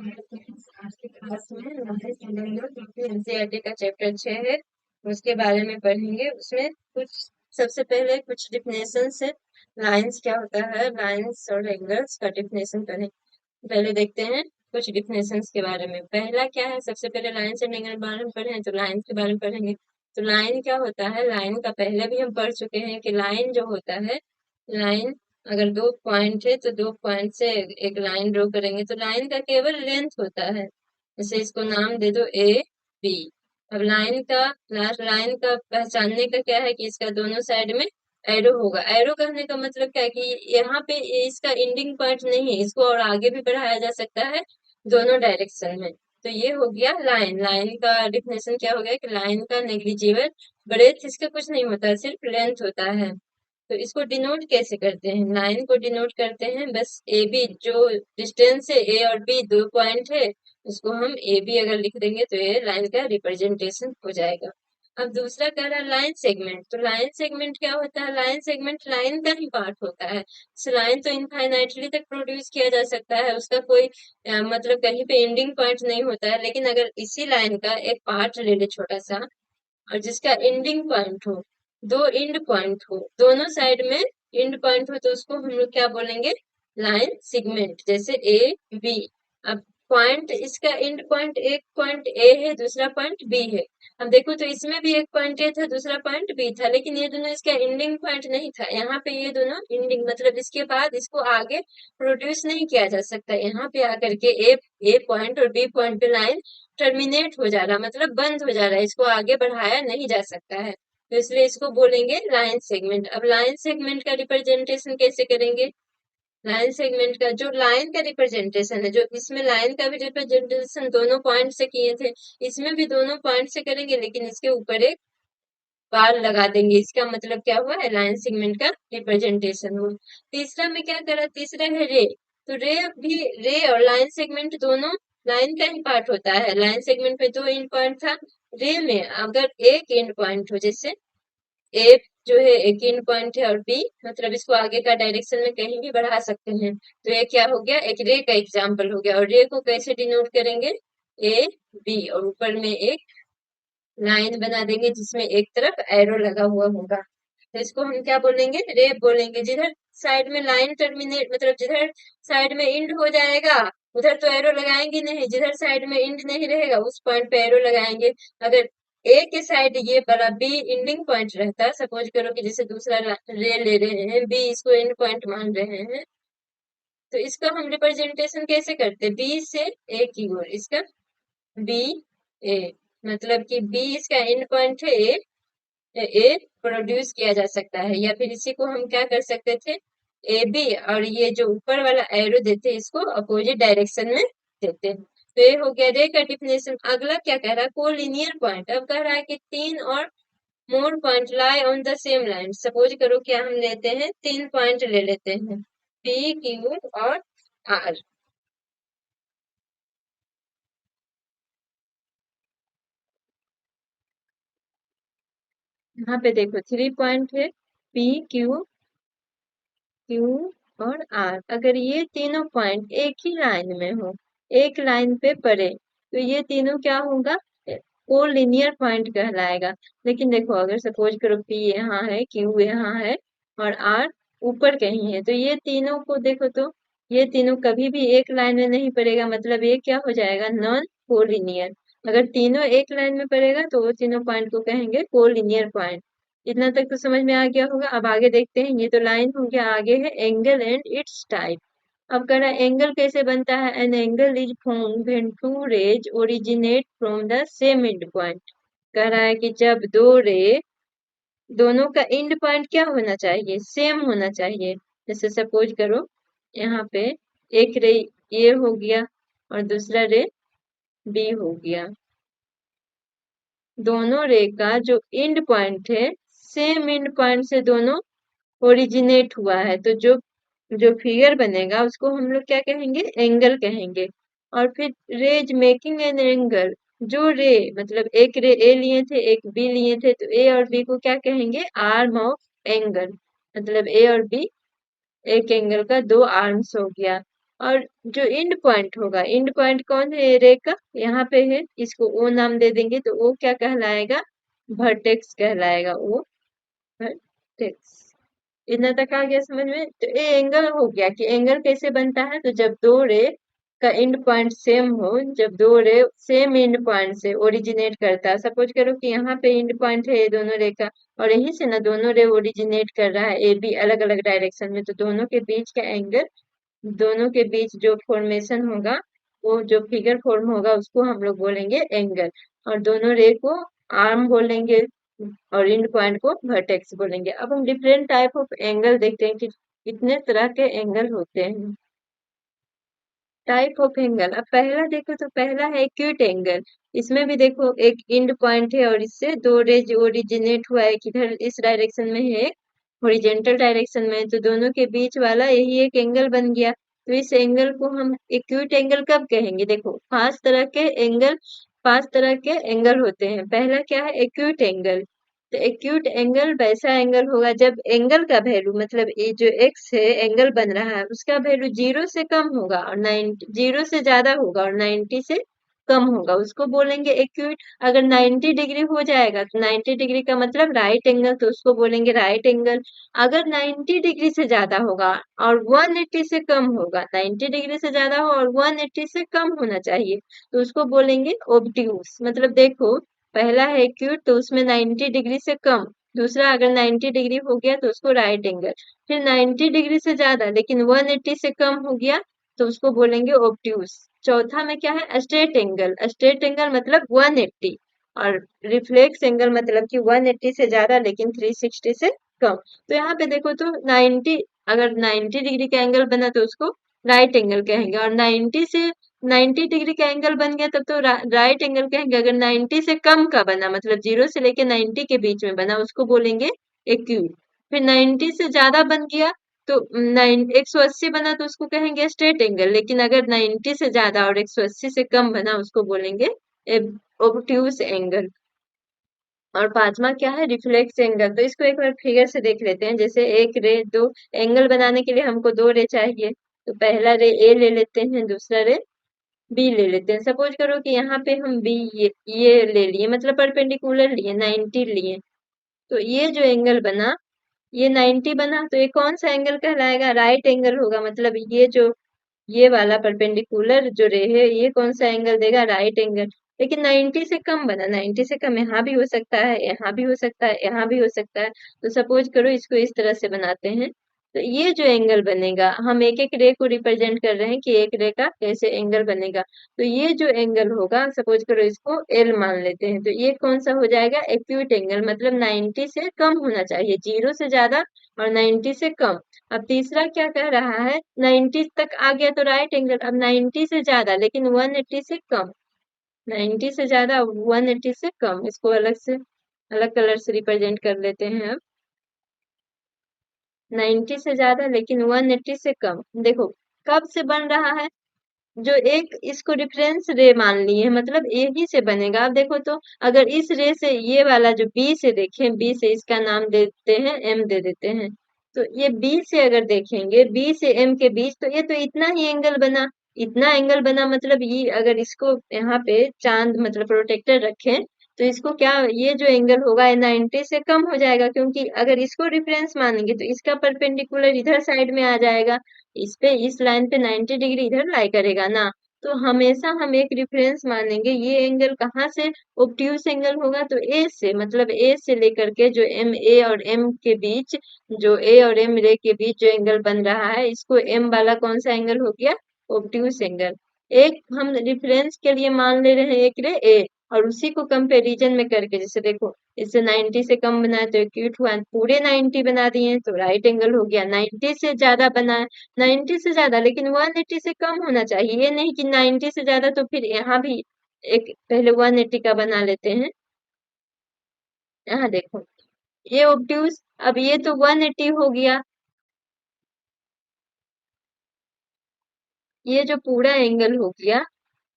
आज की क्लास में जो कि एनसीईआरटी का चैप्टर 6 है उसके बारे में पढ़ेंगे। उसमें कुछ सबसे पहले कुछ डिफिनेशंस है। लाइंस क्या होता है, लाइंस और एंगल्स का डिफिनेशन पढ़ें। पहले देखते हैं कुछ डिफिनेशंस के बारे में। पहला क्या है, सबसे पहले लाइंस एंड एंगल के बारे में पढ़ें तो लाइन के बारे में पढ़ेंगे। तो लाइन क्या होता है, लाइन का पहले भी हम पढ़ चुके हैं कि लाइन जो होता है, लाइन अगर दो पॉइंट है तो दो पॉइंट से एक लाइन ड्रॉ करेंगे तो लाइन का केवल लेंथ होता है। जैसे इसको नाम दे दो ए बी। अब लाइन का लाइन का पहचानने का क्या है कि इसका दोनों साइड में एरो होगा। एरो कहने का मतलब क्या है कि यहाँ पे इसका एंडिंग पॉइंट नहीं है, इसको और आगे भी बढ़ाया जा सकता है दोनों डायरेक्शन में। तो ये हो गया लाइन। लाइन का डिफिनेशन क्या हो गया कि लाइन का नेग्लिजिबल ब्रेथ इसका कुछ नहीं होता, सिर्फ लेंथ होता है। तो इसको डिनोट कैसे करते हैं, लाइन को डिनोट करते हैं बस ए बी, जो डिस्टेंस है ए और बी दो पॉइंट है उसको हम ए बी अगर लिख देंगे तो ये लाइन का रिप्रेजेंटेशन हो जाएगा। अब दूसरा कह रहा है लाइन सेगमेंट। तो लाइन सेगमेंट क्या होता है, लाइन सेगमेंट लाइन का ही पार्ट होता है। लाइन तो इनफाइनाइटली तक प्रोड्यूस किया जा सकता है, उसका कोई मतलब कहीं पे एंडिंग पॉइंट नहीं होता है। लेकिन अगर इसी लाइन का एक पार्ट ले ले छोटा सा और जिसका एंडिंग पॉइंट हो, दो एंड पॉइंट हो, दोनों साइड में एंड पॉइंट हो, तो उसको हम लोग क्या बोलेंगे, लाइन सेगमेंट। जैसे ए बी, अब पॉइंट इसका एंड पॉइंट, एक पॉइंट ए है दूसरा पॉइंट बी है। अब देखो तो इसमें भी एक पॉइंट ए था दूसरा पॉइंट बी था, लेकिन ये दोनों इसका एंडिंग पॉइंट नहीं था। यहाँ पे ये दोनों एंडिंग मतलब इसके बाद इसको आगे प्रोड्यूस नहीं किया जा सकता। यहाँ पे आकर के ए पॉइंट और बी पॉइंट पे लाइन टर्मिनेट हो जा रहा, मतलब बंद हो जा रहा है, इसको आगे बढ़ाया नहीं जा सकता है। तो इसलिए इसको बोलेंगे लाइन सेगमेंट। अब लाइन सेगमेंट का रिप्रेजेंटेशन कैसे करेंगे, लाइन सेगमेंट का जो लाइन का रिप्रेजेंटेशन है, जो इसमें लाइन का भी रिप्रेजेंटेशन दोनों पॉइंट से किए थे, इसमें भी दोनों पॉइंट से करेंगे, लेकिन इसके ऊपर एक बार लगा देंगे। इसका मतलब क्या हुआ है, लाइन सेगमेंट का रिप्रेजेंटेशन हुआ। तीसरा में क्या करा, तीसरा है रे। तो रे भी, रे और लाइन सेगमेंट दोनों लाइन का ही पार्ट होता है। लाइन सेगमेंट में दो एंड पॉइंट था, रे में अगर एक एंड पॉइंट हो, जैसे ए जो है एक एंड पॉइंट है और बी मतलब इसको आगे का डायरेक्शन में कहीं भी बढ़ा सकते हैं, तो ये क्या हो गया, एक रे का एग्जाम्पल हो गया। और रे को कैसे डिनोट करेंगे, ए बी और ऊपर में एक लाइन बना देंगे जिसमें एक तरफ एरो लगा हुआ होगा। तो इसको हम क्या बोलेंगे, रे बोलेंगे। जिधर साइड में लाइन टर्मिनेट मतलब जिधर साइड में एंड हो जाएगा उधर तो एरो लगाएंगे नहीं, जिधर साइड में एंड नहीं रहेगा उस पॉइंट पे एरो लगाएंगे। अगर ए के साइड ये वाला बी एंडिंग पॉइंट रहता, सपोज करो कि जैसे दूसरा रे ले रहे हैं, बी इसको एंड पॉइंट मान रहे हैं, तो इसका हम रिप्रेजेंटेशन कैसे करते हैं, बी से ए की ओर, इसका बी ए मतलब कि बी इसका एंड पॉइंट है ए प्रोड्यूस किया जा सकता है। या फिर इसी को हम क्या कर सकते थे, ए बी और ये जो ऊपर वाला एरो देते हैं इसको अपोजिट डायरेक्शन में देते हैं। तो ये हो गया रे का डिफिनेशन। अगला क्या कह रहा है, कोलिनियर पॉइंट। अब कह रहा है कि तीन और more point lie on the same line. Suppose करो क्या हम लेते हैं, तीन पॉइंट ले लेते हैं पी क्यू और आर। यहाँ पे देखो थ्री पॉइंट है, पी क्यू क्यू और आर। अगर ये तीनों पॉइंट एक ही लाइन में हो, एक लाइन पे पड़े, तो ये तीनों क्या होगा, कोलिनियर पॉइंट कहलाएगा। लेकिन देखो अगर सपोज करो पी यहाँ है, क्यू यहाँ है और आर ऊपर कहीं है, तो ये तीनों को देखो तो ये तीनों कभी भी एक लाइन में नहीं पड़ेगा, मतलब ये क्या हो जाएगा, नॉन कोलिनियर। अगर तीनों एक लाइन में पड़ेगा तो वो तीनों पॉइंट को कहेंगे कोलिनियर पॉइंट। इतना तक तो समझ में आ गया होगा। अब आगे देखते हैं, ये तो लाइन हो गया, आगे है एंगल एंड इट्स टाइप। अब कह रहा है एंगल कैसे बनता है, an angle is formed when two rays originate from the same end point. कह रहा है कि जब दो रे, दोनों का एंड पॉइंट क्या होना चाहिए, सेम होना चाहिए। जैसे सपोज करो यहाँ पे एक रे ये हो गया और दूसरा रे बी हो गया, दोनों रे का जो एंड पॉइंट है सेम एंड पॉइंट से दोनों ओरिजिनेट हुआ है, तो जो जो फिगर बनेगा उसको हम लोग क्या कहेंगे, एंगल कहेंगे। और फिर रेज मेकिंग एन एंगल, जो रे मतलब एक रे ए लिए थे एक बी लिए थे, तो ए और बी को क्या कहेंगे, आर्म ऑफ एंगल। मतलब ए और बी एक एंगल का दो आर्म्स हो गया। और जो एंड पॉइंट होगा, एंड पॉइंट कौन है रे का, यहाँ पे है, इसको ओ नाम दे देंगे तो वो क्या कहलाएगा, वर्टेक्स कहलाएगा, वो वर्टेक्स। इतना तक आ गया समझ में। तो ये एंगल हो गया कि एंगल कैसे बनता है, तो जब दो रे का एंड पॉइंट सेम हो, जब दो रे सेम एंड पॉइंट से ओरिजिनेट करता है, सपोज करो कि यहाँ पे एंड पॉइंट है ये दोनों रे का, और यहीं से ना दोनों रे ओरिजिनेट कर रहा है ए बी अलग अलग डायरेक्शन में, तो दोनों के बीच का एंगल, दोनों के बीच जो फॉर्मेशन होगा, वो जो फिगर फॉर्म होगा उसको हम लोग बोलेंगे एंगल, और दोनों रे को आर्म बोलेंगे और एंड पॉइंट को वर्टेक्स बोलेंगे। अब हम डिफरेंट टाइप ऑफ एंगल देखते हैं कि कितने तरह के एंगल होते हैं। टाइप ऑफ एंगल, अब पहला देखो तो पहला है एक्यूट एंगल। इसमें भी देखो एक एंड पॉइंट है और इससे दो रेज ओरिजिनेट हुआ है, किधर इस डायरेक्शन में है, हॉरिजेंटल डायरेक्शन में है, तो दोनों के बीच वाला यही एक एंगल बन गया। तो इस एंगल को हम एक्यूट एंगल कब कहेंगे, देखो पांच तरह के एंगल होते हैं। पहला क्या है, एक्यूट एंगल। तो एक्यूट एंगल वैसा एंगल होगा जब एंगल का वैल्यू, मतलब ये जो एक्स है एंगल बन रहा है, उसका वैल्यू 0 से कम होगा और 90, 0 से ज्यादा होगा और 90 से कम होगा, उसको बोलेंगे एक्यूट। अगर 90 डिग्री हो जाएगा तो 90 डिग्री का मतलब राइट एंगल, तो उसको बोलेंगे राइट एंगल। अगर 90 डिग्री से ज्यादा होगा और 180 से कम होगा, 90 डिग्री से ज्यादा हो और 180 से कम होना चाहिए, तो उसको बोलेंगे ऑब्ट्यूस। मतलब देखो, पहला है एक्यूट तो उसमें 90 डिग्री से कम, दूसरा अगर 90 डिग्री हो गया तो उसको राइट एंगल, फिर 90 डिग्री से ज्यादा लेकिन 180 से कम हो गया तो उसको बोलेंगे ऑब्ट्यूस। चौथा में क्या है, स्ट्रेट एंगल। स्ट्रेट एंगल मतलब 180, और रिफ्लेक्स एंगल मतलब कि 180 से ज्यादा लेकिन 360 से कम। तो यहाँ पे देखो तो 90, अगर 90 डिग्री का एंगल बना तो उसको राइट एंगल कहेंगे, और 90 डिग्री का एंगल बन गया तब तो राइट एंगल कहेंगे। अगर 90 से कम का बना, मतलब 0 से लेके 90 के बीच में बना, उसको बोलेंगे एक्यूट। फिर 90 से ज्यादा बन गया तो 180 बना तो उसको कहेंगे स्ट्रेट एंगल, लेकिन अगर 90 से ज्यादा और 180 से कम बना उसको बोलेंगे ओब्ट्यूस एंगल। और पांचवा क्या है, रिफ्लेक्स एंगल। तो इसको एक बार फिगर से देख लेते हैं। जैसे एक रे, दो एंगल बनाने के लिए हमको दो रे चाहिए, तो पहला रे ए ले लेते हैं, दूसरा रे बी ले लेते हैं। सपोज करो कि यहाँ पे हम बी ये ले लिए, मतलब परपेंडिकुलर लिए, 90 लिए, तो ये जो एंगल बना, ये 90 बना, तो ये कौन सा एंगल कहलाएगा, राइट एंगल होगा। मतलब ये जो ये वाला परपेंडिकुलर जो रे है ये कौन सा एंगल देगा, राइट एंगल। लेकिन 90 से कम बना, 90 से कम यहाँ भी हो सकता है, यहाँ भी हो सकता है, यहाँ भी हो सकता है। तो सपोज करो इसको इस तरह से बनाते हैं, तो ये जो एंगल बनेगा, हम एक एक रे को रिप्रेजेंट कर रहे हैं कि एक रे का कैसे एंगल बनेगा। तो ये जो एंगल होगा, सपोज करो इसको एल मान लेते हैं, तो ये कौन सा हो जाएगा, एक्यूट एंगल। मतलब 90 से कम होना चाहिए, 0 से ज्यादा और 90 से कम। अब तीसरा क्या कह रहा है, 90 तक आ गया तो राइट एंगल। अब 90 से ज्यादा लेकिन 180 से कम, 90 से ज्यादा 180 से कम, इसको अलग से अलग कलर से रिप्रेजेंट कर लेते हैं। अब 90 से ज्यादा लेकिन 180 से कम, देखो कब से बन रहा है, जो एक इसको रेफरेंस रे मान लिए, मतलब यही से बनेगा। अब देखो तो अगर इस रे से ये वाला जो बी से देखें, बी से इसका नाम दे देते हैं, एम दे देते हैं, तो ये बी से अगर देखेंगे, बी से एम के बीच, तो ये तो इतना ही एंगल बना, इतना एंगल बना। मतलब ये अगर इसको यहाँ पे चांद मतलब प्रोटेक्टर रखें, तो इसको क्या, ये जो एंगल होगा ये 90 से कम हो जाएगा, क्योंकि अगर इसको रेफरेंस मानेंगे तो इसका परपेंडिकुलर इधर साइड में आ जाएगा, इस पे इस लाइन पे 90 डिग्री इधर लाई करेगा ना। तो हमेशा हम एक रेफरेंस मानेंगे, ये एंगल कहाँ से, ऑब्ट्यूस एंगल होगा तो ए से, मतलब ए से लेकर के जो एम ए और एम के बीच, जो ए और एम रे के बीच जो एंगल बन रहा है, इसको एम वाला कौन सा एंगल हो गया, ऑब्ट्यूस एंगल। एक हम रेफरेंस के लिए मान ले रहे हैं एक रे ए, और उसी को कंपैरिजन में करके, जैसे देखो इससे 90 से कम बना है तो एक्यूट हुआ, पूरे 90 बना दिए तो राइट एंगल हो गया। 90 से ज्यादा बना है, 90 से ज्यादा लेकिन 180 से कम होना चाहिए, ये नहीं कि 90 से ज्यादा, तो फिर यहाँ भी एक पहले 180 का बना लेते हैं। यहाँ देखो ये ऑब्ट्यूज, अब ये तो 180 हो गया, ये जो पूरा एंगल हो गया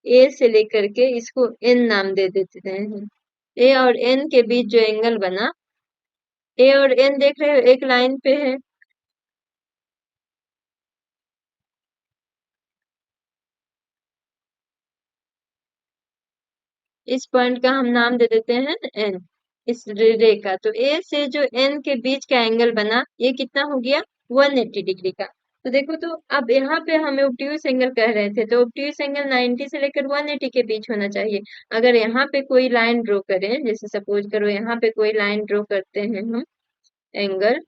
ए से लेकर के, इसको एन नाम दे देते हैं। ए और एन के बीच जो एंगल बना, ए और एन देख रहे हो एक लाइन पे है, इस पॉइंट का हम नाम दे देते हैं एन, इस रे का। तो ए से जो एन के बीच का एंगल बना, ये कितना हो गया? 180 डिग्री का। तो देखो, तो अब यहाँ पे हमें ऑब्ट्यूज एंगल कह रहे थे, तो ऑब्ट्यूज एंगल 90 से लेकर 180 के बीच होना चाहिए। अगर यहाँ पे कोई लाइन ड्रॉ करें, जैसे सपोज करो यहाँ पे कोई लाइन ड्रॉ करते हैं हम, एंगल,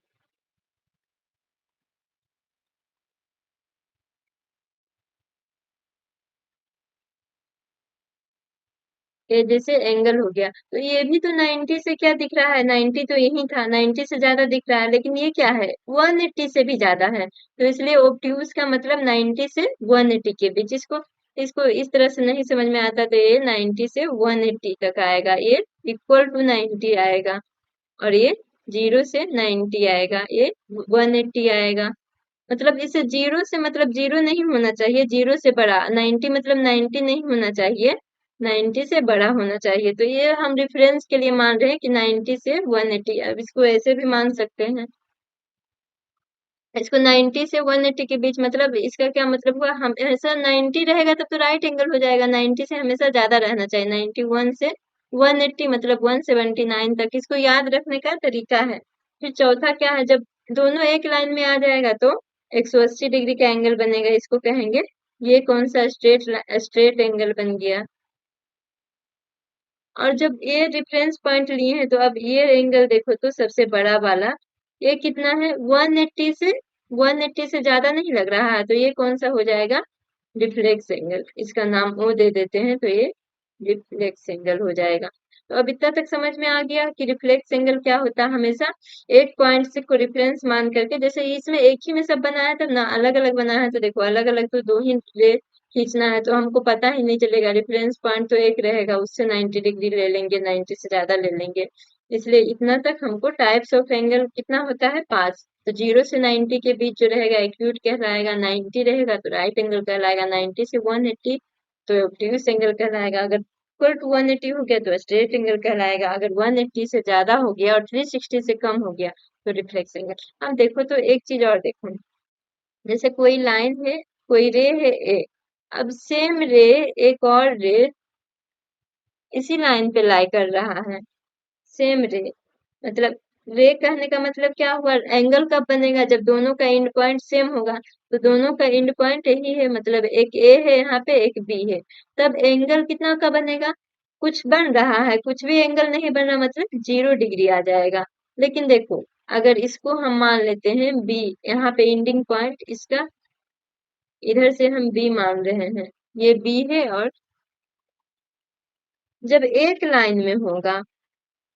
ये जैसे एंगल हो गया, तो ये भी तो 90 से क्या दिख रहा है? 90 तो यही था, 90 से ज्यादा दिख रहा है, लेकिन ये क्या है? 180 से भी ज्यादा है। तो इसलिए ऑब्ट्यूज का मतलब 90 से 180 के बीच। इसको इसको इस तरह से नहीं समझ में आता, तो ये 90 से 180 तक आएगा, ये इक्वल टू 90 आएगा। और ये 0 से 90 आएगा, ये 180 आएगा। मतलब इसे 0 से मतलब 0 नहीं होना चाहिए, 0 से बड़ा। 90 मतलब 90 नहीं होना चाहिए, 90 से बड़ा होना चाहिए। तो ये हम रेफरेंस के लिए मान रहे हैं कि 90 से 180। अब इसको ऐसे भी मान सकते हैं, इसको 90 से 180 के बीच, मतलब इसका क्या मतलब हुआ? हम ऐसा 90 रहेगा तब तो राइट एंगल हो जाएगा, 90 से हमेशा ज्यादा रहना चाहिए। 91 से 180 मतलब 179 तक। इसको याद रखने का तरीका है। फिर चौथा क्या है? जब दोनों एक लाइन में आ जाएगा तो 180 डिग्री का एंगल बनेगा, इसको कहेंगे, ये कौन सा? स्ट्रेट एंगल बन गया। और जब ये रेफरेंस पॉइंट लिए हैं, तो अब ये एंगल देखो तो सबसे बड़ा वाला, ये कितना है? 180 से 180 से ज्यादा नहीं लग रहा है, तो ये कौन सा हो जाएगा? Reflex angle. इसका नाम ओ दे देते हैं, तो ये रिफ्लेक्स एंगल हो जाएगा। तो अब इतना तक समझ में आ गया कि रिफ्लेक्स एंगल क्या होता है। हमेशा एक पॉइंट से को रेफरेंस मान करके, जैसे इसमें एक ही में सब बनाया था ना, अलग अलग बनाया है, तो देखो अलग अलग तो दो ही रे खींचना है, तो हमको पता ही नहीं चलेगा। रेफरेंस पॉइंट तो एक रहेगा, उससे 90 डिग्री ले लेंगे, 90 से ज्यादा ले लेंगे। इसलिए इतना तक हमको टाइप्स ऑफ एंगल कितना होता है? 5। तो 0 से 90 के बीच जो रहेगा एक्यूट कहलाएगा, 90 रहेगा तो राइट एंगल कहलाएगा, 90 से 180 तो ऑब्ट्यूज एंगल कहलाएगा। अगर इक्वल टू 180 हो गया तो स्ट्रेट एंगल कहलाएगा। अगर 180 से ज्यादा हो गया और 360 से कम हो गया तो रिफ्लेक्स एंगल। अब देखो, तो एक चीज और देखो, जैसे कोई लाइन है, कोई रे है ए, अब सेम रे एक और रे इसी लाइन पे लाई कर रहा है, सेम रे। मतलब रे कहने का मतलब क्या हुआ? एंगल कब बनेगा? जब दोनों का एंड पॉइंट सेम होगा। तो दोनों का एंड पॉइंट यही है, मतलब एक ए है यहाँ पे, एक बी है। तब एंगल कितना का बनेगा? कुछ बन रहा है? कुछ भी एंगल नहीं बन रहा, मतलब 0 डिग्री आ जाएगा। लेकिन देखो, अगर इसको हम मान लेते हैं बी, यहाँ पे एंडिंग पॉइंट इसका, इधर से हम बी मान रहे हैं, ये बी है। और जब एक लाइन में होगा,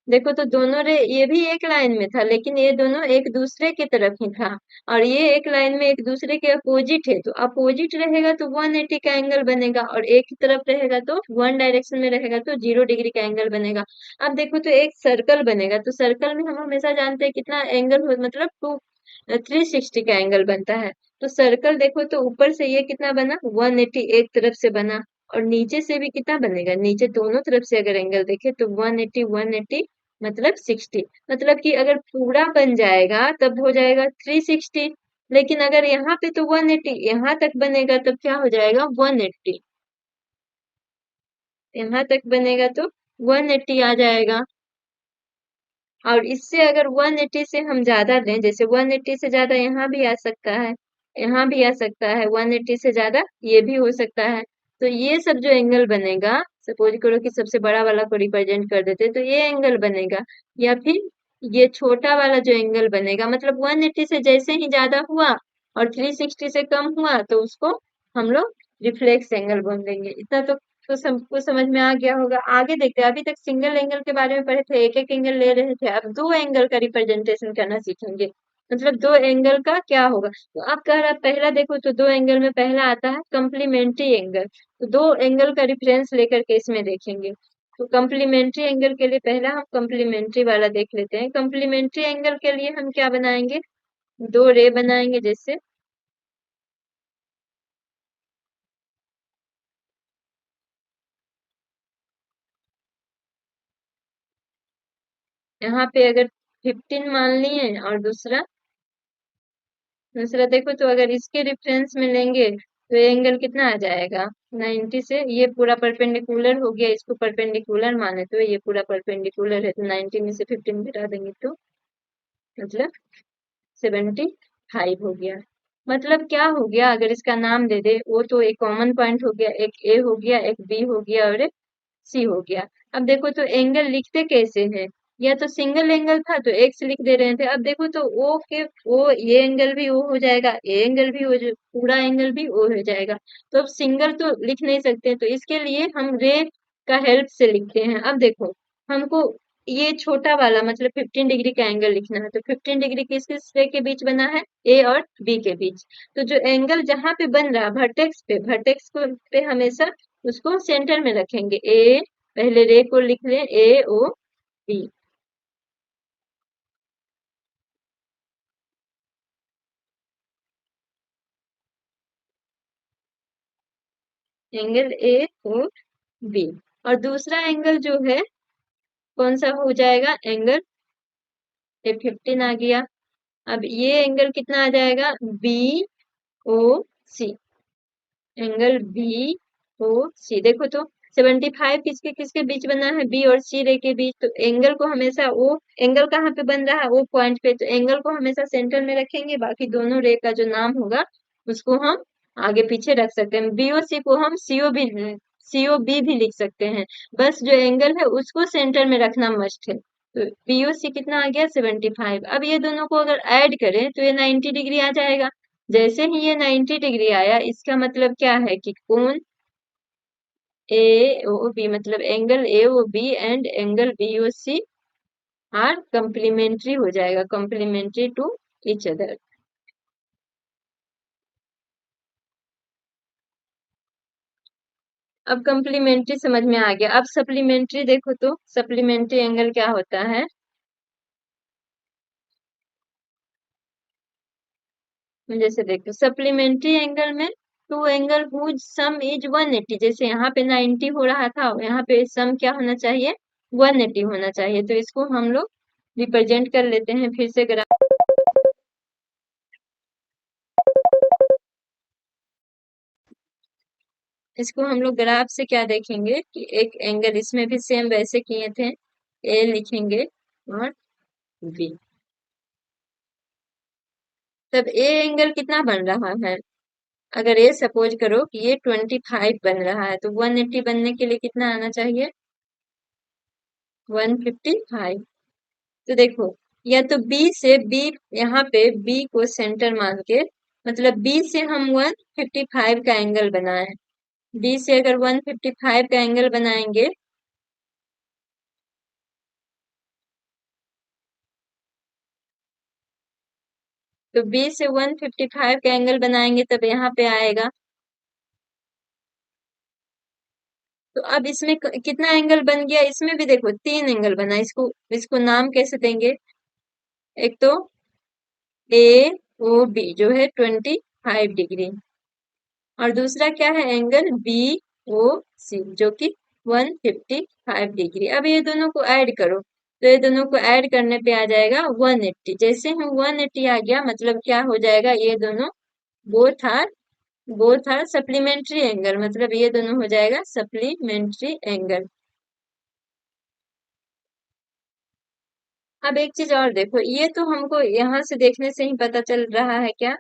देखो तो दोनों रे, ये भी एक लाइन में था, लेकिन ये दोनों एक दूसरे की तरफ ही था। और ये एक लाइन में एक दूसरे के अपोजिट है, तो अपोजिट रहेगा तो 180 का एंगल बनेगा, और एक ही तरफ रहेगा तो वन डायरेक्शन में रहेगा तो 0 डिग्री का एंगल बनेगा। अब देखो, तो एक सर्कल बनेगा, तो सर्कल में हम हमेशा जानते हैं कितना एंगल हो, मतलब 360 का एंगल बनता है। तो सर्कल देखो, तो ऊपर से ये कितना बना? 180 एक तरफ से बना। और नीचे से भी कितना बनेगा? नीचे दोनों तरफ से अगर एंगल देखे तो 180 180 मतलब 60। मतलब कि अगर पूरा बन जाएगा तब हो जाएगा 360। लेकिन अगर यहाँ पे तो 180 यहाँ तक बनेगा, तब क्या हो जाएगा? 180 यहाँ तक बनेगा तो 180 आ जाएगा। और इससे अगर 180 से हम ज्यादा लें, जैसे 180 से ज्यादा यहाँ भी आ सकता है, यहाँ भी आ सकता है, 180 से ज्यादा ये भी हो सकता है। तो ये सब जो एंगल बनेगा, सपोज करो कि सबसे बड़ा वाला को रिप्रेजेंट कर देते, तो ये एंगल बनेगा। या फिर ये छोटा वाला जो एंगल बनेगा, मतलब 180 से जैसे ही ज्यादा हुआ और 360 से कम हुआ तो उसको हम लोग रिफ्लेक्स एंगल बोल देंगे। इतना तो सबको समझ में आ गया होगा। आगे देखते हैं, अभी तक सिंगल एंगल के बारे में पढ़े थे, एक एक एंगल ले रहे थे, अब दो एंगल का रिप्रेजेंटेशन करना सीखेंगे। मतलब दो एंगल का क्या होगा? तो आप कह रहा, पहला देखो, तो दो एंगल में पहला आता है कंप्लीमेंट्री एंगल। तो दो एंगल का रेफरेंस लेकर के इसमें देखेंगे। तो कंप्लीमेंट्री एंगल के लिए पहला हम कंप्लीमेंट्री वाला देख लेते हैं। कंप्लीमेंट्री एंगल के लिए हम क्या बनाएंगे? दो रे बनाएंगे, जैसे यहाँ पे अगर 15 मान लिए, और दूसरा दूसरा देखो, तो अगर इसके रेफरेंस में लेंगे तो ये एंगल कितना आ जाएगा 90 से, ये पूरा परपेंडिकुलर हो गया, इसको परपेंडिकुलर माने तो ये पूरा परपेंडिकुलर है, तो 90 में से 15 घटा देंगे तो मतलब 75 हो गया। मतलब क्या हो गया, अगर इसका नाम दे दे, वो तो एक कॉमन पॉइंट हो गया, एक ए हो गया, एक बी हो गया और एक सी हो गया। अब देखो तो एंगल लिखते कैसे हैं, या तो सिंगल एंगल था तो एक्स लिख दे रहे थे, अब देखो तो ओ के ओ, ये एंगल भी ओ हो जाएगा, ये एंगल भी पूरा एंगल भी ओ हो जाएगा। तो अब सिंगल तो लिख नहीं सकते, तो इसके लिए हम रे का हेल्प से लिखते हैं। अब देखो हमको ये छोटा वाला मतलब 15 डिग्री का एंगल लिखना है, तो 15 डिग्री किस किस रे के बीच बना है, ए और बी के बीच। तो जो एंगल जहां पे बन रहा वर्टेक्स पे, वर्टेक्स को पे हमेशा उसको सेंटर में रखेंगे। ए, पहले रे को लिख लें, A O B. Angle A O B. और दूसरा एंगल जो है कौन सा हो जाएगा, एंगल ए 15 आ गया। अब ये एंगल कितना आ जाएगा, बी ओ सी। एंगल बी ओ सी, देखो तो 75 किसके किसके बीच बना है, बी और सी रे के बीच। तो एंगल को हमेशा वो एंगल कहाँ पे बन रहा है, वो पॉइंट पे, तो एंगल को हमेशा सेंटर में रखेंगे, बाकी दोनों रे का जो नाम होगा उसको हम आगे पीछे रख सकते हैं। बी और सी को हम सीओ बी भी लिख सकते हैं, बस जो एंगल है उसको सेंटर में रखना मस्ट है। तो बी ओ सी कितना आ गया 75। अब ये दोनों को अगर ऐड करें तो ये 90 डिग्री आ जाएगा। जैसे ही ये 90 डिग्री आया, इसका मतलब क्या है कि कोण ए ओ बी, मतलब angle A O B and angle B O C are complementary हो जाएगा, कंप्लीमेंट्री टू ईच अदर। अब कंप्लीमेंट्री समझ में आ गया। अब सप्लीमेंट्री देखो तो सप्लीमेंट्री एंगल क्या होता है। जैसे देखो सप्लीमेंट्री एंगल में two angle whose sum is 180, जैसे यहाँ पे 90 हो रहा था, यहाँ पे सम क्या होना चाहिए, 180 होना चाहिए। तो इसको हम लोग रिप्रेजेंट कर लेते हैं फिर से ग्राफ। इसको हम लोग ग्राफ से क्या देखेंगे कि एक एंगल, इसमें भी सेम वैसे किए थे, ए लिखेंगे और बी। तब ए एंगल कितना बन रहा है, अगर ये सपोज करो कि ये 25 बन रहा है, तो 180 बनने के लिए कितना आना चाहिए, 155। तो देखो, या तो बी से बी, यहाँ पे बी को सेंटर मान के, मतलब बी से हम 155 का एंगल बनाए, बी से अगर 155 का एंगल बनाएंगे, तो बी से 155 का एंगल बनाएंगे तब यहाँ पे आएगा। तो अब इसमें कितना एंगल बन गया, इसमें भी देखो 3 एंगल बना, इसको इसको नाम कैसे देंगे, एक तो ए ओ बी जो है 25 डिग्री, और दूसरा क्या है एंगल बी ओ सी जो कि 155 डिग्री। अब ये दोनों को ऐड करो, तो ये दोनों को ऐड करने पे आ जाएगा 180। जैसे ही 180 आ गया, मतलब क्या हो जाएगा, ये दोनों both are both are supplementary angle, मतलब ये दोनों हो जाएगा सप्लीमेंट्री एंगल। अब एक चीज और देखो, ये तो हमको यहाँ से देखने से ही पता चल रहा है क्या,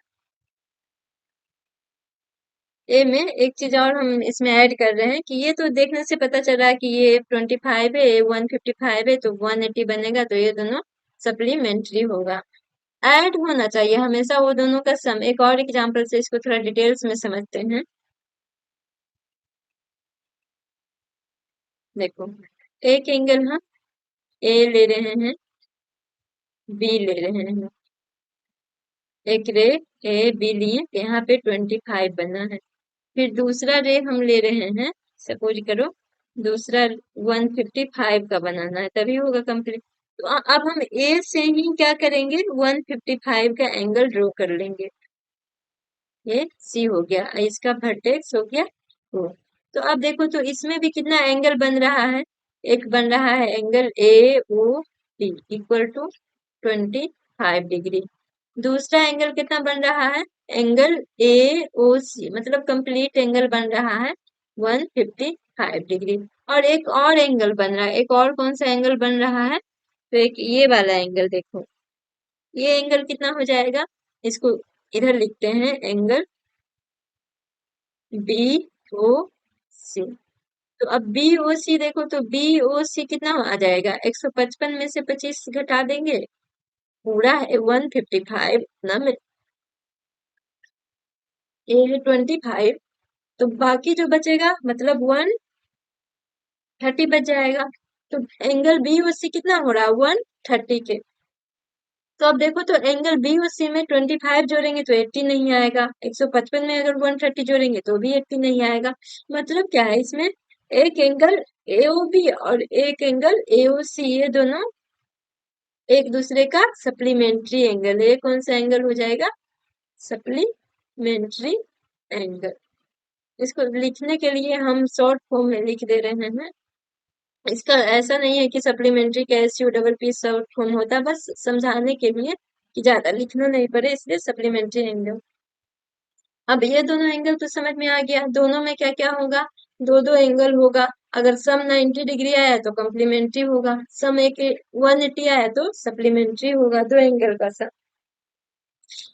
ए में एक चीज और हम इसमें ऐड कर रहे हैं कि ये तो देखने से पता चल रहा है कि ये 25 है, ये 155 है, तो 180 बनेगा, तो ये दोनों सप्लीमेंट्री होगा। ऐड होना चाहिए हमेशा वो दोनों का सम। एक और एग्जांपल से इसको थोड़ा डिटेल्स में समझते हैं। देखो, एक एंगल हम ए ले रहे हैं, बी ले रहे हैं, एक रे ए बी लिए, यहाँ पे 25 बना है। फिर दूसरा रे हम ले रहे हैं, सपोज करो दूसरा 155 का बनाना है, तभी होगा कंप्लीट। तो अब हम ए से ही क्या करेंगे, 155 का एंगल ड्रॉ कर लेंगे। ये सी हो गया, इसका वर्टेक्स हो गया ओ। तो अब देखो तो इसमें भी कितना एंगल बन रहा है, एक बन रहा है angle A O D equal to 25 degree. दूसरा एंगल कितना बन रहा है, एंगल ए ओ सी, मतलब कंप्लीट एंगल बन रहा है 155 डिग्री। और एक और एंगल बन रहा है, एक और कौन सा एंगल बन रहा है, तो एक ये वाला एंगल देखो, ये एंगल कितना हो जाएगा, इसको इधर लिखते हैं, एंगल बी ओ सी। तो अब बी ओ सी देखो, तो बी ओ सी कितना आ जाएगा, 155 में से 25 घटा देंगे, पूरा है 155 ना, में ये है 25, तो बाकी जो बचेगा मतलब 130 बच जाएगा। तो एंगल बी ओ सी कितना हो रहा है, 130 के। तो अब देखो, तो एंगल बी और सी में 25 जोड़ेंगे तो 80 नहीं आएगा, 155 में अगर 130 जोड़ेंगे तो भी 80 नहीं आएगा। मतलब क्या है इसमें, एक एंगल एओबी और एक एंगल एओसी, ये दोनों एक दूसरे का सप्लीमेंट्री एंगल है। ये कौन सा एंगल हो जाएगा, सप्लीमेंट्री एंगल। इसको लिखने के लिए हम शॉर्ट फॉर्म में लिख दे रहे हैं। इसका ऐसा नहीं है कि सप्लीमेंट्री का SU double P short form होता है, बस समझाने के लिए कि ज्यादा लिखना नहीं पड़े, इसलिए सप्लीमेंट्री एंगल। अब ये दोनों एंगल तो समझ में आ गया, दोनों में क्या क्या होगा, दो दो एंगल होगा। अगर सम 90 डिग्री आया तो कॉम्प्लीमेंट्री होगा, सम एक 180 आया तो सप्लीमेंट्री होगा, दो एंगल का सम।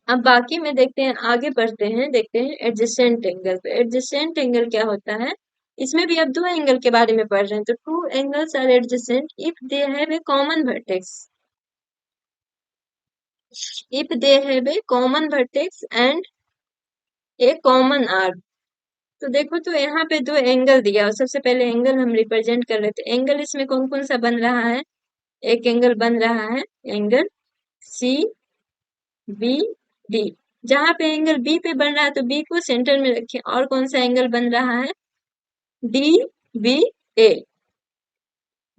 अब बाकी में देखते हैं, आगे बढ़ते हैं, देखते हैं एडजेसेंट एंगल। तो एडजेसेंट एंगल क्या होता है, इसमें भी अब दो एंगल के बारे में पढ़ रहे हैं। तो two angles are adjacent if they have a common vertex, if they have a common vertex and a common arc. तो देखो, तो यहाँ पे दो एंगल दिया, और सबसे पहले एंगल हम रिप्रेजेंट कर रहे थे। एंगल इसमें कौन कौन सा बन रहा है, एक एंगल बन रहा है एंगल सी बी डी। जहां पे एंगल बी पे बन रहा है तो बी को सेंटर में रखें। और कौन सा एंगल बन रहा है, डी बी ए,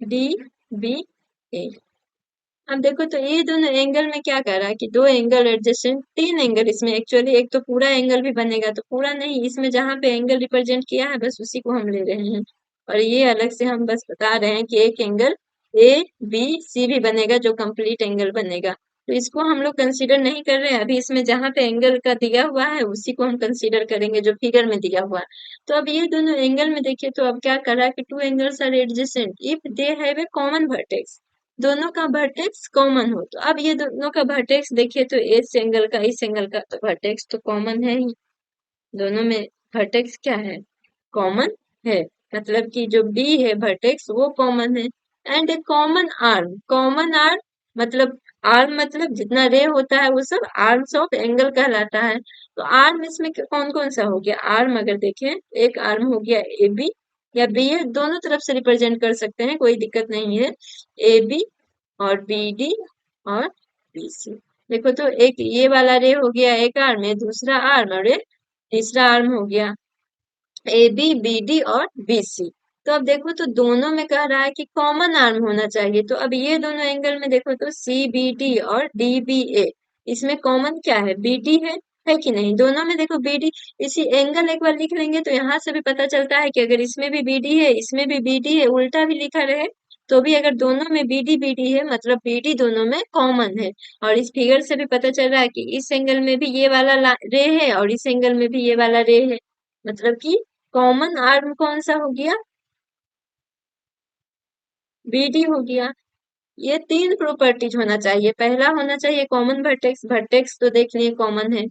डी बी ए। अब देखो, तो ये दोनों एंगल में क्या कर रहा है कि दो एंगल एडजेसेंट, तीन एंगल इसमें एक्चुअली, एक तो पूरा एंगल भी बनेगा, तो पूरा नहीं, इसमें जहां पे एंगल रिप्रेजेंट किया है बस उसी को हम ले रहे हैं। और ये अलग से हम बस बता रहे हैं कि एक एंगल ए बी सी भी बनेगा जो कंप्लीट एंगल बनेगा। तो इसको हम लोग कंसीडर नहीं कर रहे हैं अभी, इसमें जहां पे एंगल का दिया हुआ है उसी को हम कंसीडर करेंगे जो फिगर में दिया हुआ है। तो अब ये दोनों एंगल में देखिए, तो अब क्या कर रहा है कि two angles are adjacent if they have a common vertex, दोनों का वर्टेक्स कॉमन हो। तो अब ये दोनों का वर्टेक्स देखिए, तो इस एंगल का इस एंगल का तो वर्टेक्स तो कॉमन है ही, दोनों में वर्टेक्स क्या है, कॉमन है। मतलब कि जो बी है वर्टेक्स वो कॉमन है। एंड ए कॉमन आर्म मतलब, आर्म मतलब जितना रे होता है वो सब आर्म्स ऑफ एंगल कहलाता है। तो आर्म इसमें कौन कौन सा हो गया, आर्म अगर देखें, एक आर्म हो गया ए बी या बी ए, दोनों तरफ से रिप्रेजेंट कर सकते हैं, कोई दिक्कत नहीं है, ए बी और बी डी और बी सी। देखो, तो एक ये वाला रे हो गया एक आर्म, ये दूसरा आर्म, और ये तीसरा आर्म हो गया ए बी बी डी और बी सी। तो अब देखो, तो दोनों में कह रहा है कि कॉमन आर्म होना चाहिए। तो अब ये दोनों एंगल में देखो, तो सी बी डी और डी बी ए, इसमें कॉमन क्या है, बी डी है कि नहीं, दोनों में देखो बी डी। इसी एंगल एक बार लिख लेंगे तो यहाँ से भी पता चलता है कि अगर इसमें भी बी डी है इसमें भी बी डी है, उल्टा भी लिखा रहे तो भी अगर दोनों में बी डी है मतलब बी डी दोनों में कॉमन है। और इस फिगर से भी पता चल रहा है कि इस एंगल में भी ये वाला रे है और इस एंगल में भी ये वाला रे है, मतलब कि कॉमन आर्म कौन सा हो गया, बीडी हो गया। ये तीन प्रॉपर्टीज होना चाहिए, पहला होना चाहिए कॉमन वर्टेक्स, वर्टेक्स तो देख लिए कॉमन है।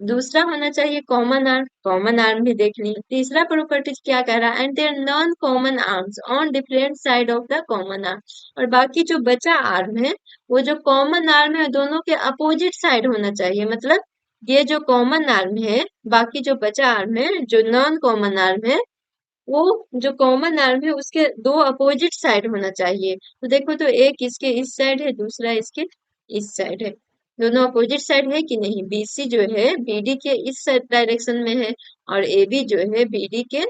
दूसरा होना चाहिए कॉमन आर्म भी देख लिए। तीसरा प्रॉपर्टीज क्या कह रहा है, and their non common arms on different side of the common arm. और बाकी जो बचा आर्म है वो जो कॉमन आर्म है दोनों के अपोजिट साइड होना चाहिए। मतलब ये जो कॉमन आर्म है, बाकी जो बचा आर्म है जो नॉन कॉमन आर्म है, वो जो कॉमन आर्म है उसके दो अपोजिट साइड होना चाहिए। तो देखो, तो एक इसके इस साइड है, दूसरा इसके इस साइड है, दोनों अपोजिट साइड है कि नहीं, बीसी जो है बीडी के इस डायरेक्शन में है और एबी जो है बीडी के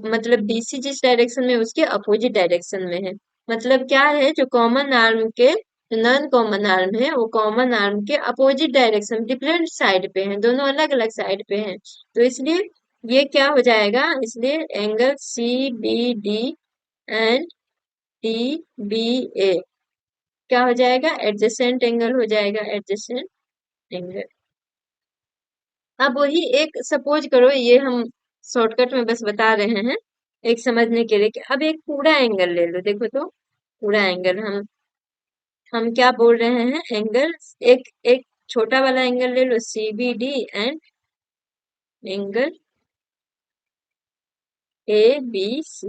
मतलब बीसी जिस डायरेक्शन में है, उसके अपोजिट डायरेक्शन में है। मतलब क्या है, जो कॉमन आर्म के जो नॉन कॉमन आर्म है वो कॉमन आर्म के अपोजिट डायरेक्शन डिफरेंट साइड पे हैं, दोनों अलग अलग साइड पे हैं। तो इसलिए ये क्या हो जाएगा, इसलिए angle C B D and D B A क्या हो जाएगा, एडजेसेंट एंगल हो जाएगा, एडजेसेंट एंगल। अब वही एक सपोज करो, ये हम शॉर्टकट में बस बता रहे हैं एक समझने के लिए, कि अब एक पूरा एंगल ले लो, देखो तो पूरा एंगल हम क्या बोल रहे हैं, एंगल, एक एक छोटा वाला एंगल ले लो C B D, and angle A B C.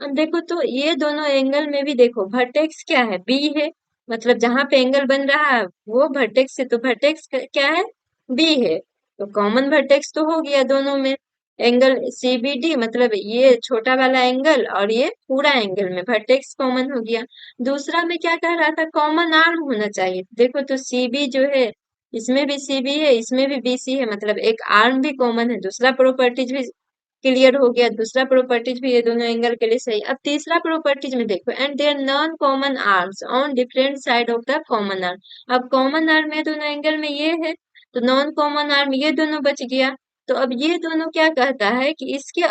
अब देखो तो ये दोनों एंगल में भी देखो वर्टेक्स क्या है, बी है, मतलब जहां पे एंगल बन रहा है वो वर्टेक्स है, तो वर्टेक्स क्या है, बी है, तो कॉमन वर्टेक्स तो हो गया दोनों में। एंगल सी बी डी मतलब ये छोटा वाला एंगल और ये पूरा एंगल में वर्टेक्स कॉमन हो गया। दूसरा में क्या कह रहा था, कॉमन आर्म होना चाहिए, देखो तो सी बी जो है, इसमें भी सी बी है, इसमें भी बी सी है, मतलब एक आर्म भी कॉमन है, दूसरा प्रॉपर्टीज भी क्लियर हो गया, दूसरा प्रॉपर्टीज भी ये दोनों एंगल के लिए सही। अब तीसरा प्रॉपर्टीज में देखो, and their non common arms on different side of the common arm. अब कॉमन आर्म में दोनों एंगल में ये है, तो नॉन कॉमन आर्म ये दोनों बच गया। तो अब ये दोनों क्या कहता है कि इसके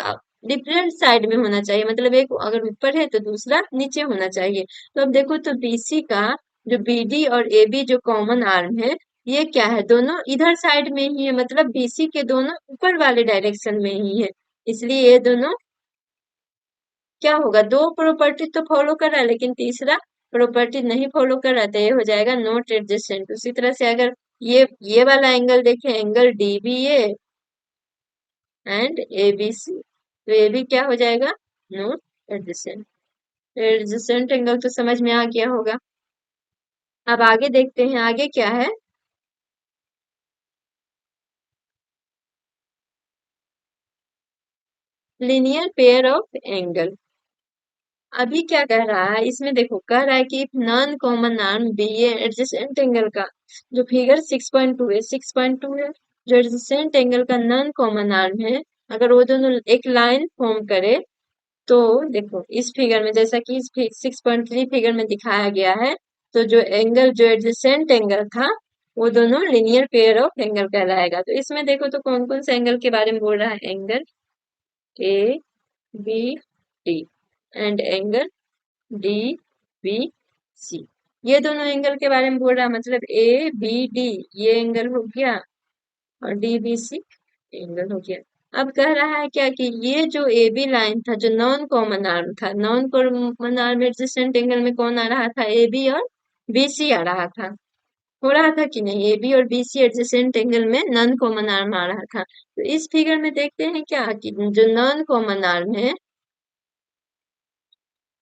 डिफरेंट साइड में होना चाहिए, मतलब एक अगर ऊपर है तो दूसरा नीचे होना चाहिए। तो अब देखो तो बीसी का जो बीडी और एबी जो कॉमन आर्म है, ये क्या है, दोनों इधर साइड में ही है, मतलब बीसी के दोनों ऊपर वाले डायरेक्शन में ही है, इसलिए ये दोनों क्या होगा, दो प्रॉपर्टी तो फॉलो कर रहा है लेकिन तीसरा प्रॉपर्टी नहीं फॉलो कर रहा, तो ये हो जाएगा नॉट एडजेसेंट। उसी तरह से अगर ये वाला एंगल देखें, एंगल डीबीए एंड एबीसी, तो ये भी क्या हो जाएगा, नॉट एडजेसेंट। एडजेसेंट एंगल तो समझ में आ गया होगा। अब आगे देखते हैं, आगे क्या है, लीनियर पेयर ऑफ एंगल। अभी क्या कह रहा है इसमें, देखो कह रहा है कि नॉन कॉमन आर्म बी ए एडजेसेंट एंगल का, जो फिगर 6.2 है, 6.2 है, जो एडजेसेंट एंगल का नॉन कॉमन आर्म है, अगर वो दोनों एक लाइन फॉर्म करे, तो देखो इस फिगर में, जैसा कि इस 6.3 फिगर में दिखाया गया है, तो जो एंगल जो एडजेसेंट एंगल था वो दोनों लिनियर पेयर ऑफ एंगल कहलाएगा। तो इसमें देखो तो कौन कौन से एंगल के बारे में बोल रहा है, angle A B D and angle D B C, ये दोनों एंगल के बारे में बोल रहा है, मतलब ए बी डी ये एंगल हो गया और डी बी सी एंगल हो गया। अब कह रहा है क्या कि ये जो ए बी लाइन था जो नॉन कॉमन आर्म था, non common arm adjacent angle में कौन आ रहा था, ए बी और बी सी आ रहा था, हो रहा था कि नहीं, ए बी और बी सी एडजेसेंट एंगल में नॉन कॉमन आर्म आ रहा था। तो इस फिगर में देखते हैं क्या कि जो नॉन कॉमन आर्म है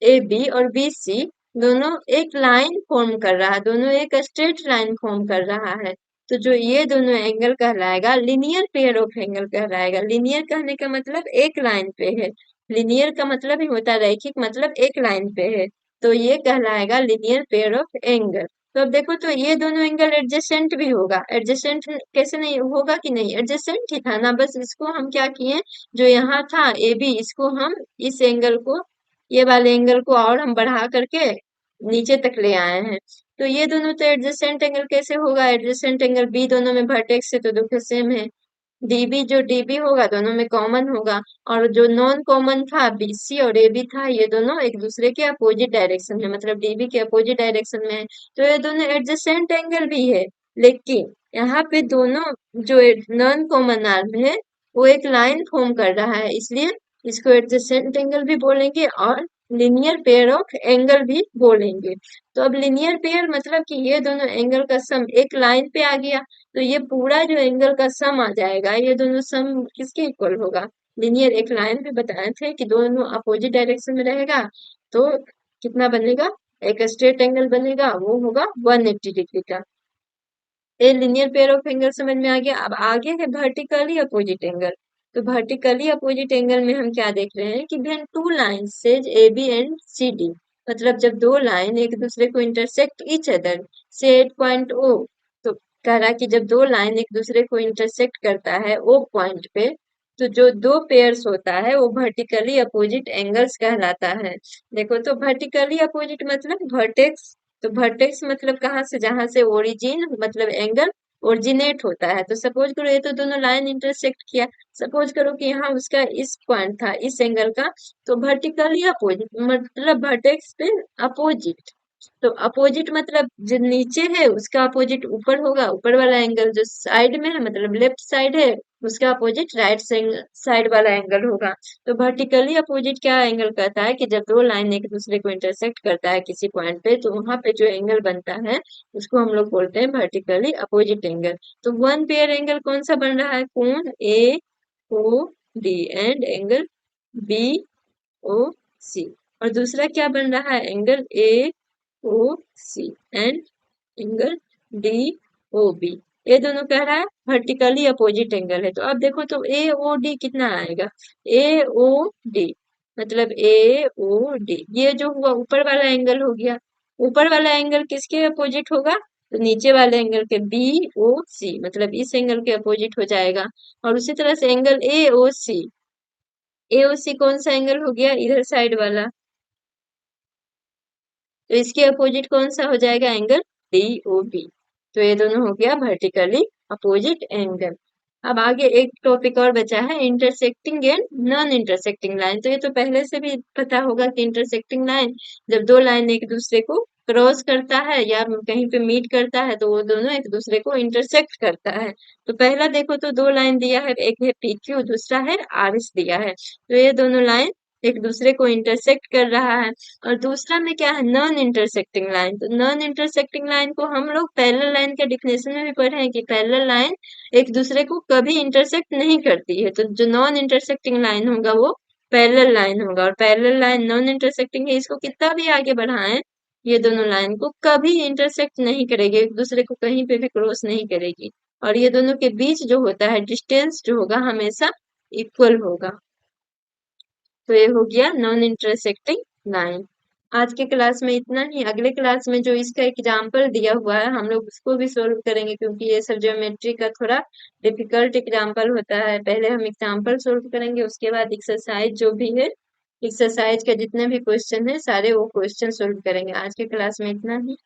ए बी और बी सी, दोनों एक लाइन फॉर्म कर रहा है, दोनों एक स्ट्रेट लाइन फॉर्म कर रहा है, तो जो ये दोनों एंगल कहलाएगा लिनियर पेयर ऑफ एंगल कहलाएगा। लिनियर कहने का मतलब एक लाइन पे है, लिनियर का मतलब ही होता है रैखिक, मतलब एक लाइन पे है, तो ये कहलाएगा लिनियर पेयर ऑफ एंगल। तो अब देखो तो ये दोनों एंगल एडजेसेंट भी होगा, एडजेसेंट कैसे नहीं होगा कि नहीं, एडजेसेंट ही था ना, बस इसको हम क्या किए, जो यहाँ था ए बी, इसको हम इस एंगल को, ये वाले एंगल को और हम बढ़ा करके नीचे तक ले आए हैं। तो ये दोनों तो एडजेसेंट एंगल कैसे होगा, एडजेसेंट एंगल बी दोनों में वर्टेक्स है तो दोनों सेम है, डीबी जो डीबी होगा दोनों में कॉमन होगा, और जो नॉन कॉमन था बीसी और एबी था, ये दोनों एक दूसरे के अपोजिट डायरेक्शन में, मतलब डीबी के अपोजिट डायरेक्शन में है, तो ये दोनों एडजेसेंट एंगल भी है। लेकिन यहाँ पे दोनों जो नॉन कॉमन आर्म है वो एक लाइन फॉर्म कर रहा है, इसलिए इसको एडजेसेंट एंगल भी बोलेंगे और लिनियर पेयर ऑफ एंगल भी बोलेंगे। तो अब लिनियर पेयर मतलब कि ये दोनों एंगल का सम एक लाइन पे आ गया, तो ये पूरा जो एंगल का सम आ जाएगा, ये दोनों सम किसके इक्वल होगा, लिनियर, एक लाइन पे बताए थे कि दोनों अपोजिट डायरेक्शन में रहेगा, तो कितना बनेगा, एक स्ट्रेट एंगल बनेगा, वो होगा 180 डिग्री का। ये लिनियर पेयर ऑफ एंगल समझ में आ गया। अब आगे है वर्टिकली अपोजिट एंगल। तो वर्टिकली अपोजिट एंगल में हम क्या देख रहे हैं कि when two lines says A B and C D, मतलब जब दो लाइन एक दूसरे को इंटरसेक्ट ईच अदर से एट पॉइंट ओ, तो कह रहा है कि जब दो लाइन एक दूसरे को इंटरसेक्ट करता है ओ पॉइंट पे, तो जो दो पेयर्स होता है वो वर्टिकली अपोजिट एंगल्स कहलाता है। देखो तो वर्टिकली अपोजिट मतलब वर्टेक्स, तो वर्टेक्स मतलब कहाँ से, जहां से ओरिजिन मतलब एंगल ओरिजिनेट होता है। तो सपोज करो ये तो दोनों लाइन इंटरसेक्ट किया, सपोज करो कि यहाँ उसका इस पॉइंट था इस एंगल का, तो वर्टिकली अपोजिट मतलब वर्टेक्स पे अपोजिट, तो अपोजिट मतलब जो नीचे है उसका अपोजिट ऊपर होगा, ऊपर वाला एंगल जो साइड में है मतलब लेफ्ट साइड है उसका अपोजिट राइट साइड वाला एंगल होगा। तो वर्टिकली अपोजिट क्या एंगल कहता है कि जब दो लाइन एक दूसरे को इंटरसेक्ट करता है किसी पॉइंट पे तो वहां पे जो एंगल बनता है उसको हम लोग बोलते हैं वर्टिकली अपोजिट एंगल। तो वन पेयर एंगल कौन सा बन रहा है, कोण A O D and angle B O C, और दूसरा क्या बन रहा है, angle A O C and angle D O B. ये दोनों कह रहा है वर्टिकली अपोजिट एंगल है। तो अब देखो तो ए ओ डी कितना आएगा, ए ओ डी मतलब ए ओ डी, ये जो हुआ ऊपर वाला एंगल हो गया। ऊपर वाला एंगल किसके अपोजिट होगा, तो नीचे वाले एंगल के बी ओ सी मतलब इस एंगल के अपोजिट हो जाएगा। और उसी तरह से angle A O C, A O सी कौन सा एंगल हो गया, इधर साइड वाला, तो इसके अपोजिट कौन सा हो जाएगा, एंगल डी ओ बी। तो ये दोनों हो गया वर्टिकली अपोजिट एंगल। अब आगे एक टॉपिक और बचा है, intersecting and non intersecting line. तो ये तो पहले से भी पता होगा कि इंटरसेक्टिंग लाइन जब दो लाइन एक दूसरे को क्रॉस करता है या कहीं पे मीट करता है तो वो दोनों एक दूसरे को इंटरसेक्ट करता है। तो पहला देखो तो दो लाइन दिया है, एक है पी क्यू दूसरा है आर एस दिया है, तो ये दोनों लाइन एक दूसरे को इंटरसेक्ट कर रहा है। और दूसरा में क्या है, नॉन इंटरसेक्टिंग लाइन। तो नॉन इंटरसेक्टिंग लाइन को हम लोग पैरेलल लाइन के डिफिनेशन में भी पढ़े हैं कि पैरेलल लाइन एक दूसरे को कभी इंटरसेक्ट नहीं करती है। तो जो नॉन इंटरसेक्टिंग लाइन होगा वो पैरेलल लाइन होगा, और पैरेलल लाइन नॉन इंटरसेक्टिंग है, इसको कितना भी आगे बढ़ाएं ये दोनों लाइन को कभी इंटरसेक्ट नहीं करेगी, एक दूसरे को कहीं पे भी क्रॉस नहीं करेगी। और ये दोनों के बीच जो होता है डिस्टेंस जो होगा हमेशा इक्वल होगा। तो ये हो गया नॉन इंटरसेक्टिंग लाइन। आज के क्लास में इतना ही, अगले क्लास में जो इसका एग्जाम्पल दिया हुआ है हम लोग उसको भी सोल्व करेंगे, क्योंकि ये सब ज्योमेट्री का थोड़ा डिफिकल्ट एग्जाम्पल होता है। पहले हम एग्जाम्पल सोल्व करेंगे उसके बाद एक्सरसाइज जो भी है, एक्सरसाइज का जितने भी क्वेश्चन है सारे वो क्वेश्चन सोल्व करेंगे। आज के क्लास में इतना ही।